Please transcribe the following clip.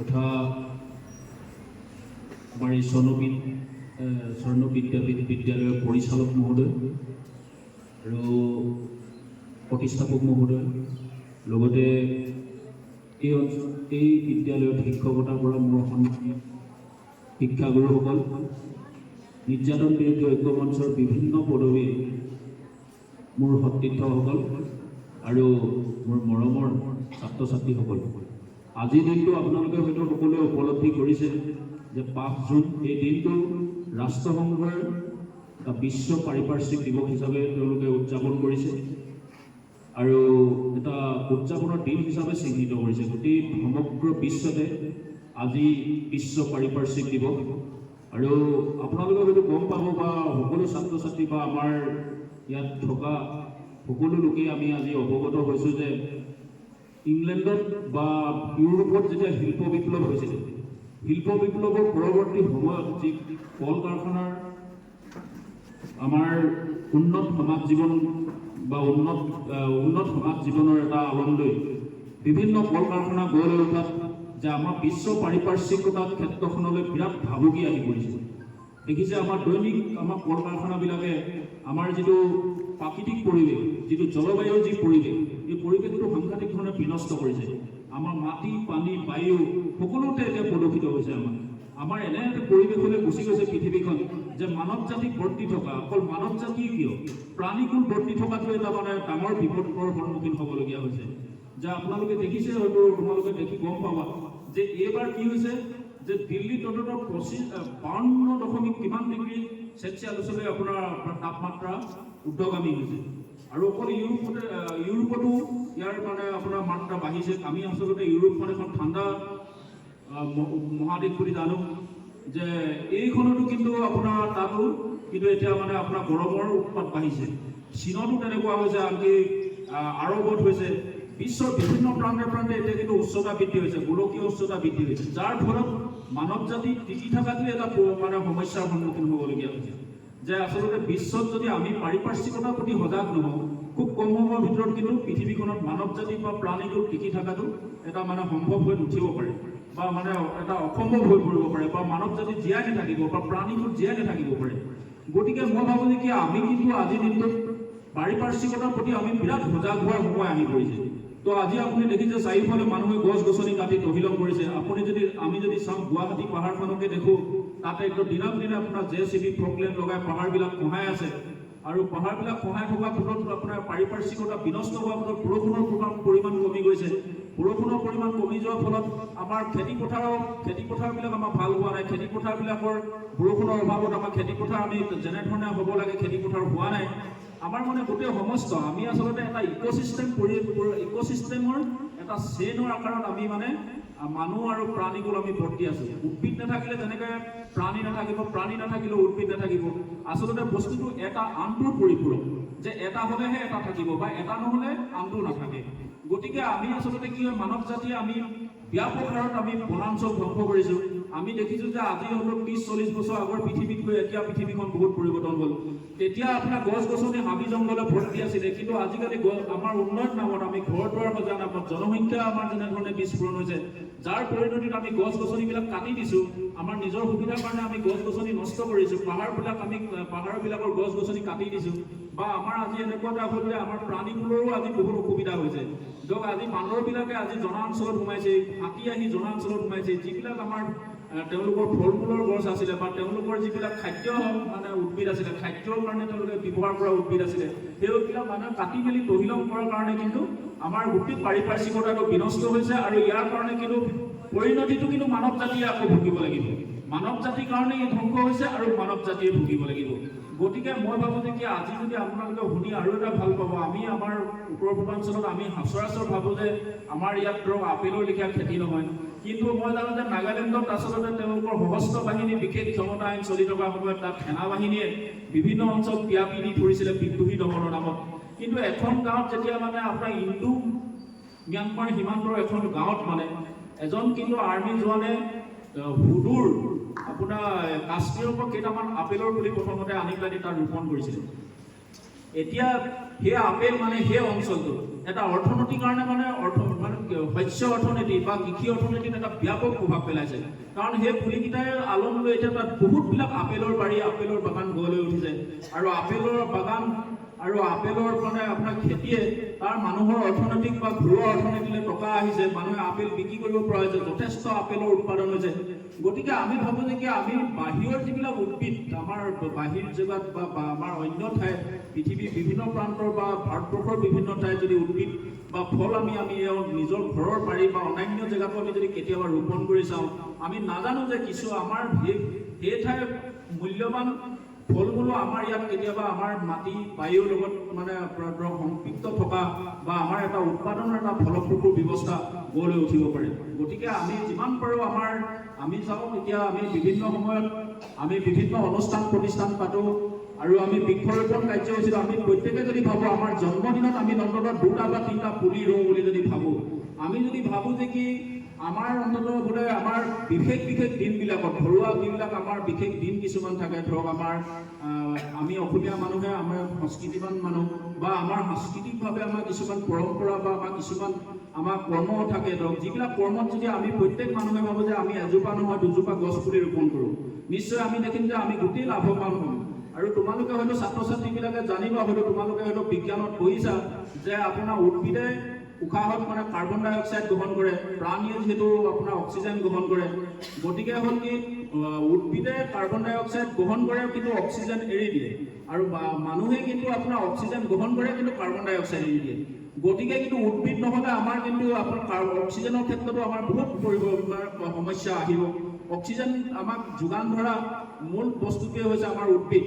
তথা আমাৰ এই স্বৰ্ণ বিদ্যাপীঠ বিদ্যালয়ৰ পৰিচালক মহোদয় আৰু প্ৰতিষ্ঠাপক মহোদয়, লগতে এই বিদ্যালয়ত শিক্ষকতা কৰা মোৰ সন্মানীয় শিক্ষাগুৰুসকল, নিৰ্যাতন বিৰোধী ঐক্য মঞ্চৰ বিভিন্ন পদবী মোৰ সতীৰ্থসকল আৰু মোৰ মৰমৰ ছাত্ৰ ছাত্ৰীসকল, আজিৰ দিনটো আপোনালোকে হয়তো সকলোৱে উপলব্ধি কৰিছে যে 5 জুন এই দিনটো ৰাষ্ট্ৰসংঘৰ এটা বিশ্ব পাৰিপাৰ্শ্বিক দিৱস হিচাপে তেওঁলোকে উদযাপন কৰিছে আৰু এটা উদযাপনৰ দিন হিচাপে চিহ্নিত কৰিছে। গোটেই সমগ্ৰ বিশ্বতে আজি বিশ্ব পাৰিপাৰ্শ্বিক দিৱস আৰু আপোনালোকে হয়তো গম পাব বা সকলো ছাত্ৰ ছাত্ৰী বা আমাৰ ইয়াত থকা সকলো লোকেই আমি আজি অৱগত হৈছোঁ যে ইংলেণ্ডত বা ইউৰোপত যেতিয়া শিল্প বিপ্লৱ হৈছিল, শিল্প বিপ্লৱৰ পৰৱৰ্তী সময়ত যি কল কাৰখানাৰ আমাৰ উন্নত সমাজ জীৱন বা উন্নত সমাজ জীৱনৰ এটা আলম লৈ বিভিন্ন কল কাৰখানা গঢ় লৈ উঠাত যে আমাৰ বিশ্ব পাৰিপাৰ্শ্বিকতাৰ ক্ষেত্ৰখনলৈ বিৰাট ভাবুকি আহি পৰিছে। দেখিছে আমাৰ দৈনিক আমাৰ কল কাৰখানাবিলাকে আমাৰ যিটো প্ৰাকৃতিক পৰিৱেশ, যিটো জলবায়ুৰ যি পৰিৱেশ, এই পৰিৱেশটো সাংঘাতিক ধৰণে বিনষ্ট কৰিছে। আমাৰ মাটি, পানী, বায়ু সকলোতে এতিয়া প্ৰদূষিত হৈছে। আমাৰ এনে এটা পৰিৱেশলৈ গুচি গৈছে পৃথিৱীখন যে মানৱ জাতিক বৰ্তি থকা, অকল মানৱ জাতি কিয় প্ৰাণীকুল বৰ্তি থকাটো এটা মানে ডাঙৰ বিপদৰ সন্মুখীন হ'বলগীয়া হৈছে। যে আপোনালোকে দেখিছে, হয়তো তোমালোকে দেখি গম পাবা যে এইবাৰ কি হৈছে যে দিল্লীত অন্ততঃ 52 কিমান ডিগ্ৰী চেলচিয়াছলৈ আপোনাৰ তাপমাত্ৰা ঊৰ্ধ্বগামী হৈছে আৰু অকল ইউৰোপতো ইয়াৰ মানে আপোনাৰ মাত্ৰা বাঢ়িছে। আমি আচলতে ইউৰোপখন এখন ঠাণ্ডা মহাদেশ বুলি জানো যে এইখনতো কিন্তু আপোনাৰ তাতো কিন্তু এতিয়া মানে আপোনাৰ গৰমৰ উৎপাত বাঢ়িছে। চীনতো তেনেকুৱা হৈছে, আনকি আৰৱত হৈছে। বিশ্বৰ বিভিন্ন প্ৰান্তে প্ৰান্তে এতিয়া কিন্তু উষ্ণতা বৃদ্ধি হৈছে, গোলকীয় উষ্ণতা বৃদ্ধি হৈছে, যাৰ ফলত মানৱ জাতি টিকি থকাটোৱে এটা মানে সমস্যাৰ সন্মুখীন হ'বলগীয়া হৈছে। যে আচলতে বিশ্বত যদি আমি পাৰিপাৰ্শ্বিকতাৰ প্ৰতি সজাগ নহওঁ, খুব কম সময়ৰ ভিতৰত কিন্তু পৃথিৱীখনত মানৱ জাতি বা প্ৰাণীটোৰ টিকি থকাটো এটা মানে সম্ভৱ হৈ নুঠিব পাৰে বা মানে এটা অসম্ভৱ হৈ পৰিব পাৰে বা মানৱ জাতি জীয়াই নাথাকিব বা প্ৰাণীটোৰ জীয়াই নাথাকিব পাৰে। গতিকে মই ভাবোঁ যে কি আমি কিন্তু আজিৰ দিনটোত পাৰিপাৰ্শ্বিকতাৰ প্ৰতি আমি বিৰাট সজাগ হোৱাৰ সময় আহি পৰিছে। তো আজি আপুনি দেখিছে চাৰিওফালে মানুহে গছ গছনি কাটি তহিলং কৰিছে। আমি যদি চাওঁ গুৱাহাটী পাহাৰখনকে দেখোঁ, তাতে একদম দিনক দিনে আপোনাৰ JCB ফকলেণ্ড লগাই পাহাৰবিলাক খহাই আছে আৰু পাহাৰবিলাক খহাই থকাৰ ফলত আপোনাৰ পাৰিপাৰ্শ্বিকতা বিনষ্ট হোৱাৰ ফলত বৰষুণৰ পৰিমাণ কমি গৈছে। বৰষুণৰ পৰিমাণ কমি যোৱাৰ ফলত আমাৰ খেতিপথাৰবিলাক আমাৰ ভাল হোৱা নাই। খেতিপথাৰবিলাকৰ বৰষুণৰ অভাৱত আমাৰ খেতিপথাৰ আমি যেনেধৰণে হ'ব লাগে খেতিপথাৰ হোৱা নাই। আমাৰ মানে গোটেই সমস্ত আমি আচলতে এটা ইক'চিষ্টেমৰ এটা চেইনৰ আকাৰত আমি মানে মানুহ আৰু প্ৰাণীকুল আমি ভৰ্তি আছোঁ। উদ্ভিদ নাথাকিলে যেনেকৈ প্ৰাণী নাথাকিব, প্ৰাণী নাথাকিলেও উদ্ভিদ নাথাকিব। আচলতে বস্তুটো এটা আনটোৰ পৰিপূৰক, যে এটা হ'লেহে এটা থাকিব বা এটা নহ'লে আনটো নাথাকে। গতিকে আমি আচলতে কি হয়, মানৱ জাতিয়ে আমি ব্যাপক হাৰত আমি বনাঞ্চল ধ্বংস কৰিছোঁ। আমি দেখিছোঁ যে আজি হয়তো 30-40 বছৰ আগৰ পৃথিৱীতকৈ এতিয়া পৃথিৱীখন বহুত পৰিৱৰ্তন হ'ল। তেতিয়া আপোনাৰ গছ গছনি হাবি জংঘলে ভৰ্তি আছিলে, কিন্তু আজিকালি আমাৰ উন্নয়ন নামত আমি ঘৰ দুৱাৰ সজা নামত জনসংখ্যা আমাৰ যেনেধৰণে বিস্ফোৰণ হৈছে, যাৰ পৰিণতিত আমি গছ গছনিবিলাক কাটি দিছোঁ। আমাৰ নিজৰ সুবিধাৰ কাৰণে আমি গছ গছনি নষ্ট কৰিছোঁ, পাহাৰবিলাকৰ গছ গছনি কাটি দিছোঁ। বা আমাৰ আজি এনেকুৱা এটা হ'ল যে আমাৰ প্ৰাণীবোৰৰো আজি বহুত অসুবিধা হৈছে। ধৰক আজি বান্দৰবিলাকে আজি জনাঞ্চলত সোমাইছে, হাতী আহি জনাঞ্চলত সোমাইছে। যিবিলাক আমাৰ তেওঁলোকৰ ফল মূলৰ গছ আছিলে বা তেওঁলোকৰ যিবিলাক খাদ্য মানে উদ্ভিদ আছিলে, খাদ্যৰ কাৰণে তেওঁলোকে ব্যৱহাৰ কৰা উদ্ভিদ আছিলে, সেইবিলাক মানুহে কাটি মেলি তহিলং কৰাৰ কাৰণে কিন্তু আমাৰ গোটেই পাৰিপাৰ্শ্বিকতাটো বিনষ্ট হৈছে আৰু ইয়াৰ কাৰণে কিন্তু পৰিণতিটো কিন্তু মানৱ জাতিয়ে আকৌ ভুগিব লাগিব। মানৱ জাতিৰ কাৰণে ই ধ্বংস হৈছে আৰু মানৱ জাতিয়ে ভুগিব লাগিব। গতিকে মই ভাবোঁ যে কি আজি যদি আপোনালোকে শুনি আৰু এটা ভাল পাব, আমি আমাৰ উত্তৰ পূৰ্বাঞ্চলত আমি সচৰাচৰ ভাবোঁ যে আমাৰ ইয়াত ধৰক আপেলৰ লেখীয়া খেতি নহয়, কিন্তু মই জানো যে নাগালেণ্ডত আচলতে তেওঁলোকৰ সশস্ত্ৰ বাহিনী বিশেষ ক্ষমতা আইন চলি থকা সময়ত তাত সেনা বাহিনীয়ে বিভিন্ন অঞ্চল ব্যাপী দি ধৰিছিলে বিদ্ৰোহী দমনৰ নামত। কিন্তু এখন গাঁৱত যেতিয়া মানে আপোনাৰ ইণ্ডো ম্যানমাৰ সীমান্তৰ এখন গাঁৱত মানে এজন কিন্তু আৰ্মি জোৱানে হুদুৰ আপোনাৰ কাশ্মীৰৰ পৰা কেইটামান আপেলৰ পুলি প্ৰথমতে আনি পেলাই তাত ৰোপণ কৰিছিলে। এতিয়া সেই আপেল মানে সেই অঞ্চলটো এটা অৰ্থনীতিৰ কাৰণে মানে শস্য অৰ্থনীতি বা কৃষি অৰ্থনীতিত এটা ব্যাপক প্ৰভাৱ পেলাইছে। কাৰণ সেই পুলিকেইটাই আলম লৈ এতিয়া তাত বহুতবিলাক আপেলৰ বাৰী, আপেলৰ বাগান গঢ় লৈ উঠিছে। আৰু আপেলৰ বাগান আৰু আপেলৰ মানে আপোনাৰ খেতিয়ে তাৰ মানুহৰ অৰ্থনৈতিক বা ঘৰুৱা অৰ্থনীতিলৈ টকা আহিছে, মানুহে আপেল বিক্ৰী কৰিব পৰা হৈছে, যথেষ্ট আপেলৰ উৎপাদন হৈছে। গতিকে আমি ভাবোঁ যে কি আমি বাহিৰৰ যিবিলাক উদ্ভিদ আমাৰ বাহিৰ জেগাত বা আমাৰ অন্য ঠাইত পৃথিৱীৰ বিভিন্ন প্ৰান্তৰ বা ভাৰতবৰ্ষৰ বিভিন্ন ঠাইত যদি উদ্ভিদ বা ফল আমি নিজৰ ঘৰৰ বাৰী বা অন্যান্য জেগাতো আমি যদি কেতিয়াবা ৰোপণ কৰি চাওঁ, আমি নাজানো যে কিছু আমাৰ সেই ঠাইৰ মূল্যৱান ফল মূলো আমাৰ ইয়াত কেতিয়াবা আমাৰ মাটি বায়ুৰ লগত মানে সম্পৃক্ত থকা বা আমাৰ এটা উৎপাদনৰ এটা ফলপ্ৰসূ ব্যৱস্থা গঢ় লৈ উঠিব পাৰে। গতিকে আমি যিমান পাৰোঁ আমি চাওঁ এতিয়া আমি বিভিন্ন সময়ত আমি বিভিন্ন অনুষ্ঠান প্ৰতিষ্ঠান পাতোঁ আৰু আমি বৃক্ষৰোপণ কাৰ্যসূচীত আমি প্ৰত্যেকে যদি ভাবোঁ আমাৰ জন্মদিনত আমি অন্ততঃ 2টা বা 3টা পুলি ৰুওঁ বুলি যদি ভাবোঁ, আমি যদি ভাবোঁ যে কি আমাৰ অন্ততঃ বোলে আমাৰ বিশেষ দিনবিলাকত ঘৰুৱা যিবিলাক আমাৰ বিশেষ দিন কিছুমান থাকে, ধৰক আমি অসমীয়া মানুহে আমাৰ সংস্কৃতিবান মানুহ বা আমাৰ সাংস্কৃতিকভাৱে আমাৰ কিছুমান পৰম্পৰা বা আমাৰ কৰ্ম থাকে, ধৰক যিবিলাক কৰ্মত যদি আমি প্ৰত্যেক মানুহে ভাবোঁ যে আমি এজোপা নহয় 2জোপা গছ পুলি ৰোপণ কৰোঁ, নিশ্চয় আমি দেখিম যে আমি গোটেই লাভৱান হ'ম। আৰু তোমালোকে হয়তো ছাত্ৰ ছাত্ৰীবিলাকে জানিবা, হয়তো তোমালোকে হয়তো বিজ্ঞানত পঢ়িছা যে আপোনাৰ উদ্ভিদে উশাহত মানে কাৰ্বন ডাই অক্সাইড গ্ৰহণ কৰে, প্ৰাণীয়ে যিহেতু আপোনাৰ অক্সিজেন গ্ৰহণ কৰে। গতিকে হ'ল কি উদ্ভিদে কাৰ্বন ডাই অক্সাইড গ্ৰহণ কৰে কিন্তু অক্সিজেন এৰি দিয়ে, আৰু মানুহে কিন্তু আপোনাৰ অক্সিজেন গ্ৰহণ কৰে কিন্তু কাৰ্বন ডাই অক্সাইড এৰি দিয়ে। গতিকে কিন্তু উদ্ভিদ নহ'লে আমাৰ কিন্তু আপোনাৰ অক্সিজেনৰ ক্ষেত্ৰতো আমাৰ বহুত সমস্যা আহিব। অক্সিজেন আমাক যোগান ধৰা মূল বস্তুটোৱে হৈছে আমাৰ উদ্ভিদ।